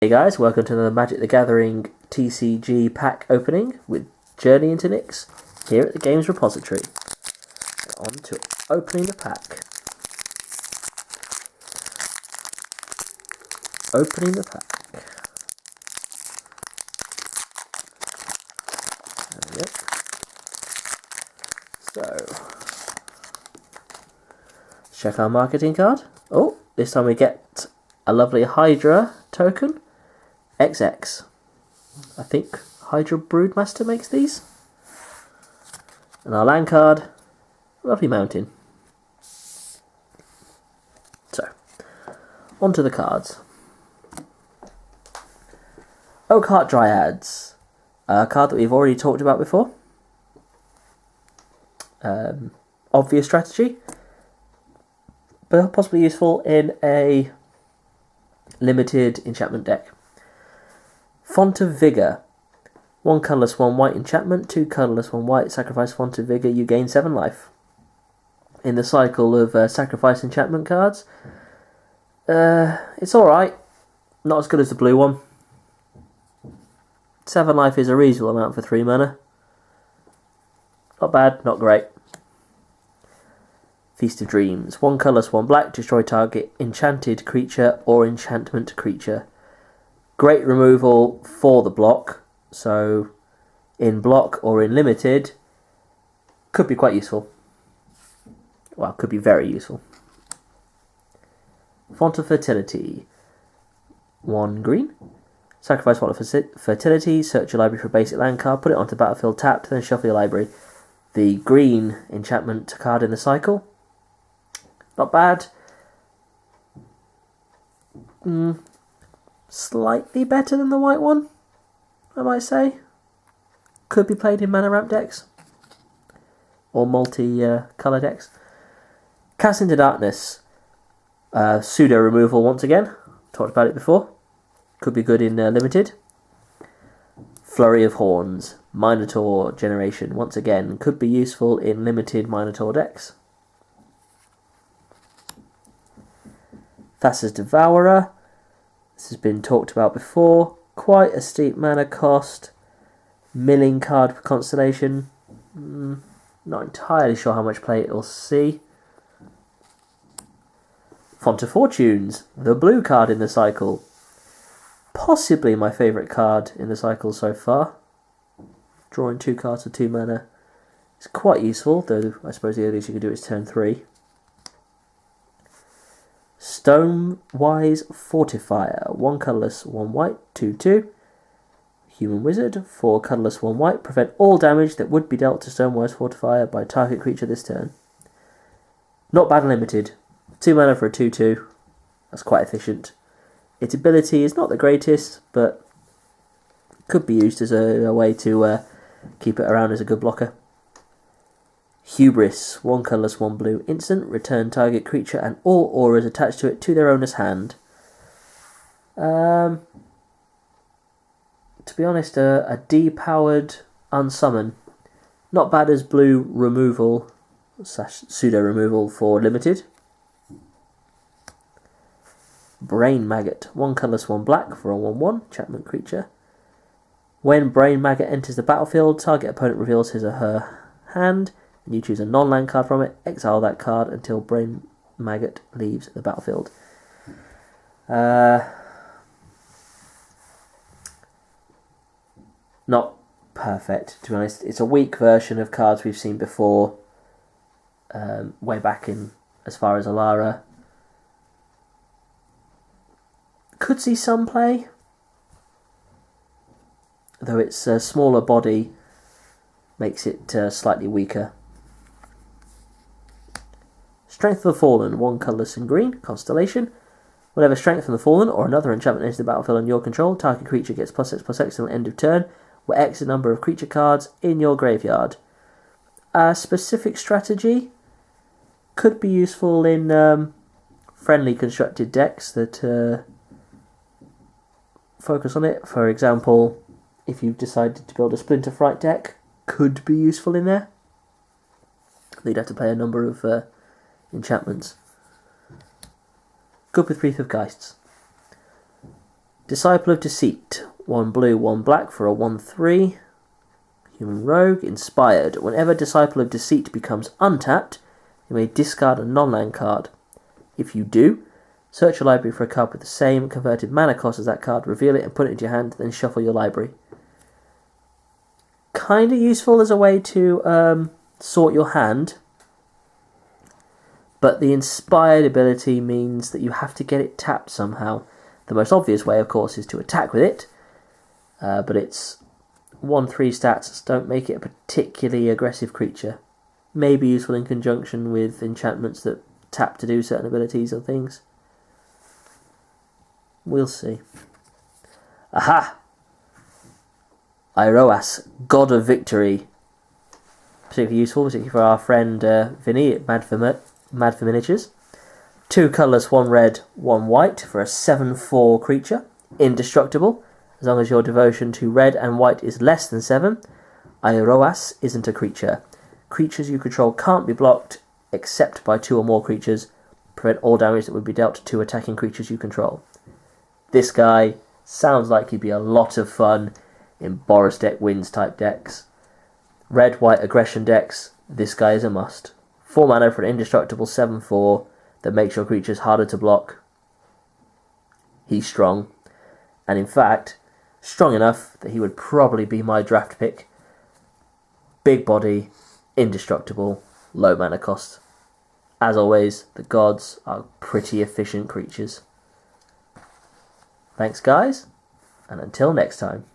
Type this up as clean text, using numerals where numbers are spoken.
Hey guys, welcome to another Magic the Gathering TCG pack opening with Journey into Nyx here at the Games Repository. On to opening the pack. Opening the pack. There we go. So, let's check our marketing card. Oh, this time we get a lovely Hydra token. XX. I think Hydra Broodmaster makes these. And our land card, lovely mountain. So, onto the cards. Oakheart Dryads. A card that we've already talked about before. Obvious strategy, but possibly useful in a limited enchantment deck. Font of Vigor. 1 colourless, 1 white enchantment, 2 colourless, 1 white, sacrifice Font of Vigor, you gain 7 life. In the cycle of sacrifice enchantment cards, it's alright, not as good as the blue one. 7 life is a reasonable amount for 3 mana. Not bad, not great. Feast of Dreams. 1 colourless, 1 black, destroy target enchanted creature or enchantment creature. Great removal for the block, so in block or in limited, could be quite useful. Well, could be very useful. Font of Fertility. 1 green. Sacrifice Font of Fertility, search your library for a basic land card, put it onto the battlefield tapped, then shuffle your library. The green enchantment card in the cycle. Not bad. Slightly better than the white one, I might say. Could be played in mana ramp decks. Or multi-colour decks. Cast into Darkness. Pseudo removal once again. Talked about it before. Could be good in limited. Flurry of Horns. Minotaur generation. Once again, could be useful in limited Minotaur decks. Thassa's Devourer. This has been talked about before. Quite a steep mana cost. Milling card for Constellation. Not entirely sure how much play it will see. Font of Fortunes. The blue card in the cycle. Possibly my favourite card in the cycle so far. Drawing 2 cards for 2 mana. It's quite useful, though I suppose the earliest you can do is turn 3. Stonewise Fortifier. 1 colourless, 1 white, 2/2. Human Wizard. 4 colourless, 1 white. Prevent all damage that would be dealt to Stonewise Fortifier by target creature this turn. Not bad limited. 2 mana for a 2/2. That's quite efficient. Its ability is not the greatest, but could be used as a way to keep it around as a good blocker. Hubris. 1 colourless, 1 blue. Instant. Return target creature and all auras attached to it to their owner's hand. To be honest, a D-powered unsummon. Not bad as blue removal / pseudo removal for limited. Brain Maggot. 1 colourless, 1 black for a 1/1 enchantment creature. When Brain Maggot enters the battlefield, target opponent reveals his or her hand. You choose a non-land card from it, exile that card until Brain Maggot leaves the battlefield. Not perfect, to be honest. It's a weak version of cards we've seen before, way back in as far as Alara. Could see some play, though its smaller body makes it slightly weaker. Strength of the Fallen. 1 colourless and green. Constellation. Whenever Strength from the Fallen or another enchantment enters the battlefield on your control, target creature gets +X/+X until end of turn, where X is the number of creature cards in your graveyard. A specific strategy. Could be useful in friendly constructed decks that focus on it. For example, if you've decided to build a Splinter Fright deck, could be useful in there. You'd have to play a number of enchantments. Good with Wreath of Geists. Disciple of Deceit. 1 blue, 1 black for a 1/3. Human Rogue. Inspired. Whenever Disciple of Deceit becomes untapped, you may discard a non-land card. If you do, search your library for a card with the same converted mana cost as that card, reveal it and put it into your hand, then shuffle your library. Kind of useful as a way to sort your hand, but the Inspired ability means that you have to get it tapped somehow. The most obvious way, of course, is to attack with it, but its 1/3 stats don't make it a particularly aggressive creature. Maybe useful in conjunction with enchantments that tap to do certain abilities or things. We'll see. Aha! Iroas, God of Victory. Particularly useful, particularly for our friend Vinny at Mad for Miniatures. 2 colourless, 1 red, 1 white for a 7/4 creature. Indestructible. As long as your devotion to red and white is less than 7, Iroas isn't a creature. Creatures you control can't be blocked except by 2 or more creatures. Prevent all damage that would be dealt to attacking creatures you control. This guy sounds like he'd be a lot of fun in Boris deck wins type decks. Red-white aggression decks, this guy is a must. 4 mana for an indestructible 7/4 that makes your creatures harder to block. He's strong. And in fact, strong enough that he would probably be my draft pick. Big body, indestructible, low mana cost. As always, the gods are pretty efficient creatures. Thanks guys, and until next time.